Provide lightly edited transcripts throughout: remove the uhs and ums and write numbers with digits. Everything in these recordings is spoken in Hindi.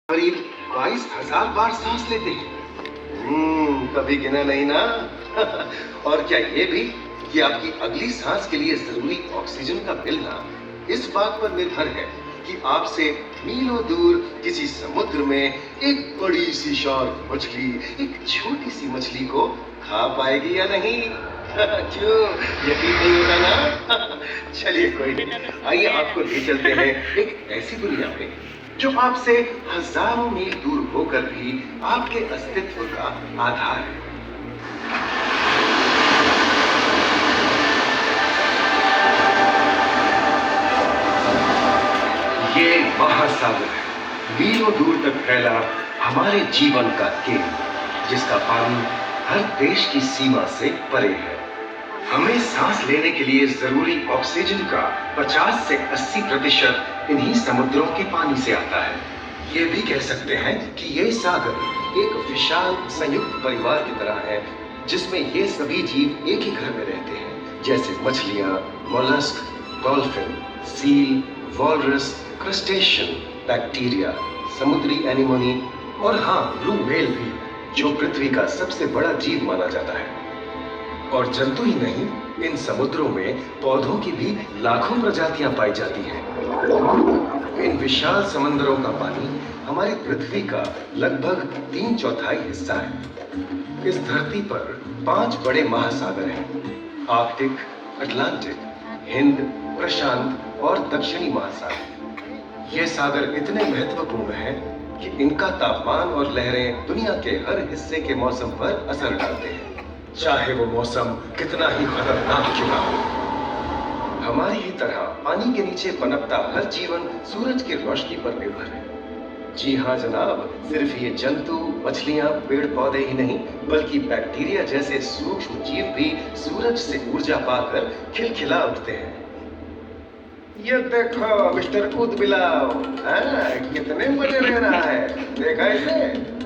करीब 22,000 बार सांस लेते हैं। कभी गिना नहीं ना। और क्या ये भी कि आपकी अगली सांस के लिए जरूरी ऑक्सीजन का मिलना इस बात पर निर्भर है कि आपसे मीलों दूर किसी समुद्र में एक बड़ी सी शार्क मछली एक छोटी सी मछली को खा पाएगी या नहीं। क्यों यकीन नहीं होता ना? चलिए कोई नहीं, आइए आपको ले चलते हैं एक ऐसी दुनिया में जो आपसे हजारों मील दूर होकर भी आपके अस्तित्व का आधार है। ये महासागर है, मीलों दूर तक फैला हमारे जीवन का केंद्र, जिसका पानी हर देश की सीमा से परे है। हमें सांस लेने के लिए जरूरी ऑक्सीजन का 50 से 80% इन्हीं समुद्रों के पानी से आता है। ये भी कह सकते हैं कि ये सागर एक विशाल संयुक्त परिवार की तरह है, जिसमें ये सभी जीव एक ही घर में रहते हैं, जैसे मछलियां, mollusc, dolphin, seal, walrus, crustacean, bacteria, समुद्री एनिमोनी और हाँ, ब्लू व्हेल भी, जो पृथ्वी का सबसे बड़ा जीव माना जाता है। और जंतु ही नहीं, इन समुद्रों में पौधों की भी लाखों प्रजातियां पाई जाती हैं। इन विशाल समंदरों का पानी हमारी पृथ्वी का लगभग 3/4 हिस्सा है। इस धरती पर 5 बड़े महासागर हैं: आर्कटिक, अटलांटिक, हिंद, प्रशांत और दक्षिणी महासागर। ये सागर इतने महत्वपूर्ण हैं कि इनका तापमान और लहरें दुनिया के हर हिस्से के मौसम पर असर डालते हैं, चाहे वो मौसम कितना ही खतरनाक क्यों ना हो। हमारी ही तरह पानी के नीचे पनपता हर जीवन सूरज की रोशनी पर निर्भर है। जी हाँ जनाब, सिर्फ ये जंतु, मछलियां, पेड़ पौधे ही नहीं, बल्कि बैक्टीरिया जैसे सूक्ष्म जीव भी सूरज से ऊर्जा पाकर खिलखिला उठते हैं। ये देखो मिस्टर ऊदबिलाव, कितने मजे ले रहा है। देखा इसे,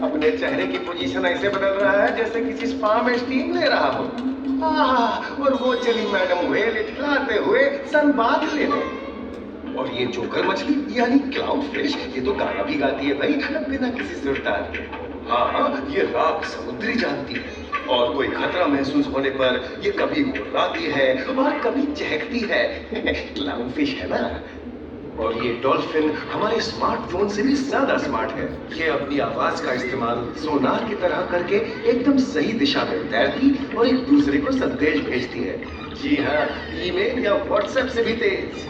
अपने चेहरे की पोजीशन ऐसे बदल रहा है जैसे किसी स्पा में स्टीम ले रहा हो। और वो चली मैडम व्हेल इठलाते हुए सनबाथ लेने। और ये जोकर मछली यानी क्लाउन फिश, ये तो गाना भी गाती है भाई, बिना किसी सुरताल के। हाँ, ये रात समुद्री जानती है, और कोई खतरा महसूस होने पर ये कभी गुर्राती है और कभी चहकती है। क्लाउन फिश है ना। और ये डॉल्फिन हमारे स्मार्टफोन से भी ज्यादा स्मार्ट है। ये अपनी आवाज का इस्तेमाल सोनार की तरह करके एकदम सही दिशा में तैरती और एक दूसरे को संदेश भेजती है। जी हाँ, ईमेल या व्हाट्सएप से भी तेज।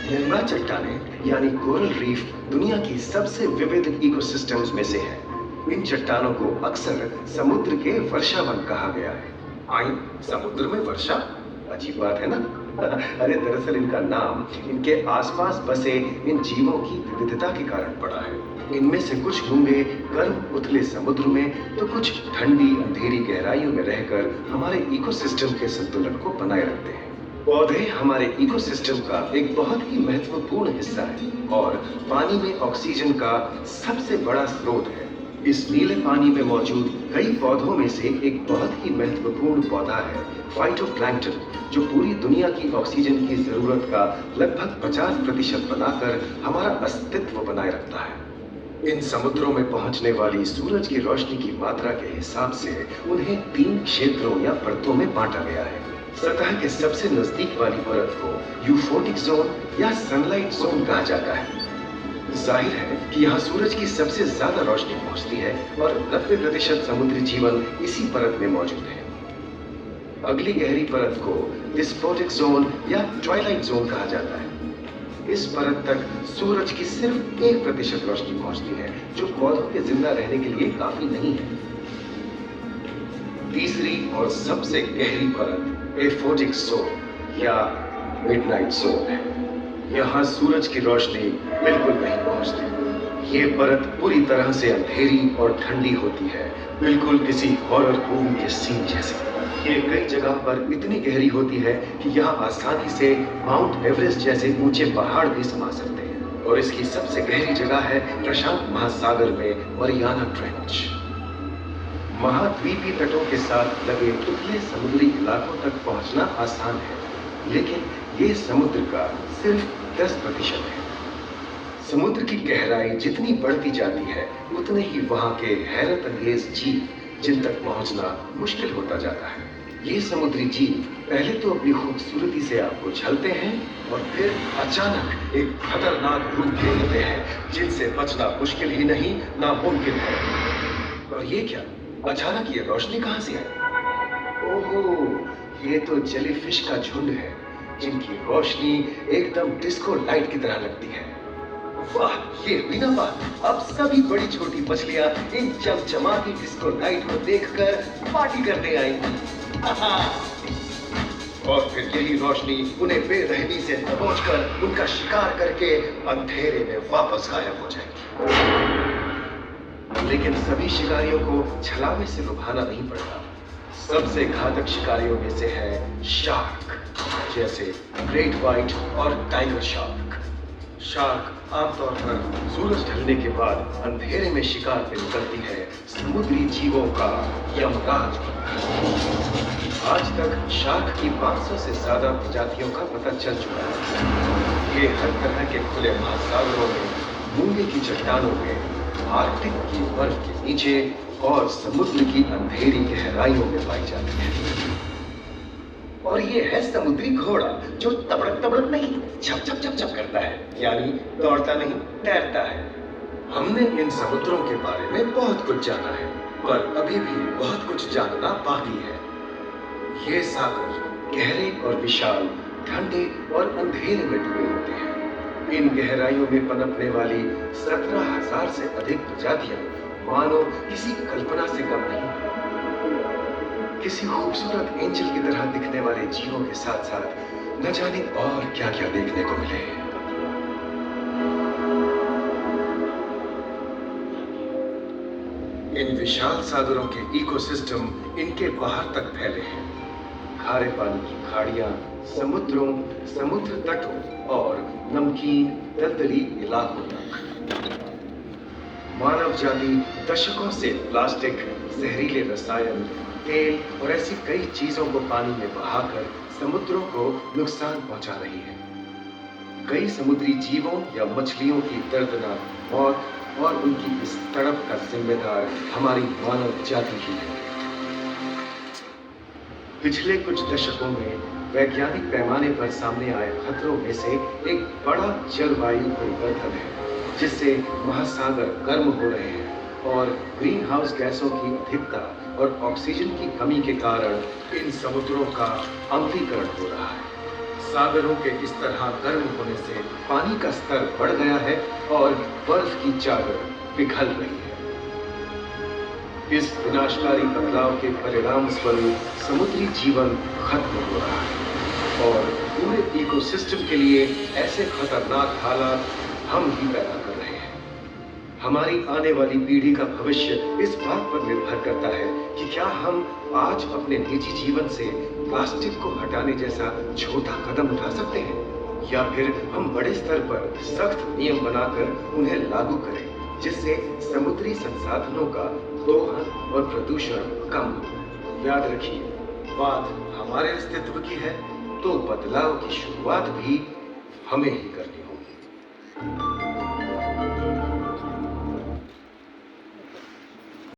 निर्मला चट्टानें यानी कोरल रीफ दुनिया की सबसे विविध इकोसिस्टम्स में से है। इन चट्टानों को अक्सर समुद्र के वर्षावन कहा गया है। आई, समुद्र में वर्षा, अजीब बात है ना। अरे दरअसल इनका नाम इनके आसपास बसे इन जीवों की विविधता के कारण पड़ा है। इनमें से कुछ गूंगे गर्म उथले समुद्र में, तो कुछ ठंडी अंधेरी गहराइयों में रहकर हमारे इकोसिस्टम के संतुलन को बनाए रखते हैं। पौधे हमारे इकोसिस्टम का एक बहुत ही महत्वपूर्ण हिस्सा है और पानी में ऑक्सीजन का सबसे बड़ा स्रोत है। इस नीले पानी में मौजूद कई पौधों में से एक बहुत ही महत्वपूर्ण पौधा है फाइटोप्लैंक्टन, जो पूरी दुनिया की ऑक्सीजन की जरूरत का लगभग 50% बनाकर हमारा अस्तित्व बनाए रखता है। इन समुद्रों में पहुंचने वाली सूरज की रोशनी की मात्रा के हिसाब से उन्हें 3 क्षेत्रों या परतों में बांटा गया है। सतह के सबसे नजदीक वाली परत को यूफोटिक जोन या सनलाइट जोन कहा जाता है। जाहिर है कि यहाँ सूरज की सबसे ज्यादा रोशनी पहुंचती है और 90% समुद्री जीवन इसी परत में मौजूद है। अगली गहरी परत को डिस्पोटिक जोन या ट्वाइलाइट जोन कहा जाता है। इस परत तक सूरज की सिर्फ 1% रोशनी पहुंचती है, जो पौधों के जिंदा रहने के लिए काफी नहीं है। तीसरी और सबसे गहरी परत एफोटिक जोन या मिडनाइट जोन है। यहाँ सूरज की रोशनी बिल्कुल नहीं पहुंचती। ये परत पूरी तरह से अंधेरी और ठंडी होती है, बिल्कुल किसी हॉरर मूवी के सीन जैसे। ये कई जगह पर इतनी गहरी होती है कि यहाँ आसानी से माउंट एवरेस्ट जैसे ऊंचे पहाड़ भी समा सकते हैं। और इसकी सबसे गहरी जगह है प्रशांत महासागर में मरियाना ट्रेंच। महाद्वीपीय तटों के साथ लगे उथले समुद्री इलाकों तक पहुंचना आसान है, लेकिन ये समुद्र का सिर्फ 10% है। समुद्र की गहराई जितनी बढ़ती जाती है उतने ही वहां के हैरत अंगेज जीव जिन तक पहुंचना मुश्किल होता जाता है। ये समुद्री जीव पहले तो अपनी खूबसूरती से आपको छलते हैं और फिर अचानक एक खतरनाक रूप ले लेते हैं जिनसे बचना मुश्किल ही नहीं नामुमकिन है। और ये क्या, अचानक ये रोशनी कहां से आई? ओहो, ये तो जेलीफिश का झुंड है जिनकी रोशनी एकदम डिस्को लाइट की तरह लगती है। वाह, ये हुई ना बात। अब सभी बड़ी छोटी मछलियां इन चमचमाती डिस्को लाइट को देखकर पार्टी करने आएंगी। और फिर यही रोशनी उन्हें बेरहमी से दबोचकर उनका शिकार करके अंधेरे में वापस गायब हो जाएगी। लेकिन सभी शिकारियों को छलावे से लुभाना नहीं पड़ता। सबसे घातक शिकारियों में से है शार्क, जैसे ग्रेट व्हाइट और टाइगर शार्क। शार्क आमतौर पर सूरज ढलने के बाद अंधेरे में शिकार पे निकलती है समुद्री जीवों का यमराज। आज तक शार्क की 500 से ज्यादा प्रजातियों का पता चल चुका है। ये हर तरह के खुले महासागरों में, मूंगे की चट्टानों में, आर्कटिक की बर्फ के नीचे और समुद्र की अंधेरी गहराइयों में पाई जाती है। और ये है समुद्री घोड़ा जो तबड़क तबड़क नहीं, छप छप छप छप करता है, यानी दौड़ता नहीं, तैरता है। हमने इन समुद्रों के बारे में बहुत कुछ जाना है, पर अभी भी बहुत कुछ जानना बाकी है। ये सागर गहरे और विशाल, ठंडे और अंधेरे में डूबे होते हैं। इन गहराइयों में पनपने वाली 17,000 से अधिक प्रजातियां मानो किसी कल्पना से कम नहीं। किसी खूबसूरत एंजल की तरह दिखने वाले जीवों के साथ साथ न जाने और क्या क्या देखने को मिले। इन विशाल सागरों के इकोसिस्टम इनके बाहर तक फैले हैं। खारे पानी की खाड़ियां, समुद्रों, समुद्र तटों और नमकीन दलदली इलाकों तक। मानव जाति दशकों से प्लास्टिक, जहरीले रसायन, तेल और ऐसी कई चीजों को पानी में बहाकर समुद्रों को नुकसान पहुंचा रही है। कई समुद्री जीवों या मछलियों की दर्दनाक मौत और उनकी इस तड़प का जिम्मेदार हमारी मानव जाति ही है। पिछले कुछ दशकों में वैज्ञानिक पैमाने पर सामने आए खतरों में से एक बड़ा जलवायु परिवर्तन है, जिससे महासागर गर्म हो रहे हैं और ग्रीन हाउस गैसों की अधिकता और ऑक्सीजन की कमी के कारण इन समुद्रों का अम्लीकरण हो रहा है। सागरों के इस तरह गर्म होने से पानी का स्तर बढ़ गया है और बर्फ की चादर पिघल रही है। इस विनाशकारी बदलाव के परिणाम स्वरूप समुद्री जीवन खत्म हो रहा है और पूरे इकोसिस्टम के लिए ऐसे खतरनाक हालात हम ही पैदा कर रहे हैं। हमारी आने वाली पीढ़ी का भविष्य इस बात पर निर्भर करता है कि क्या हम आज अपने निजी जीवन से प्लास्टिक को हटाने जैसा छोटा कदम उठा सकते हैं, या फिर हम बड़े स्तर पर सख्त नियम बनाकर उन्हें लागू करें, जिससे समुद्री संसाधनों का दोहन और प्रदूषण कम हो। याद रखिए, बात हमारे अस्तित्व की है, तो बदलाव की शुरुआत भी हमें ही करनी है।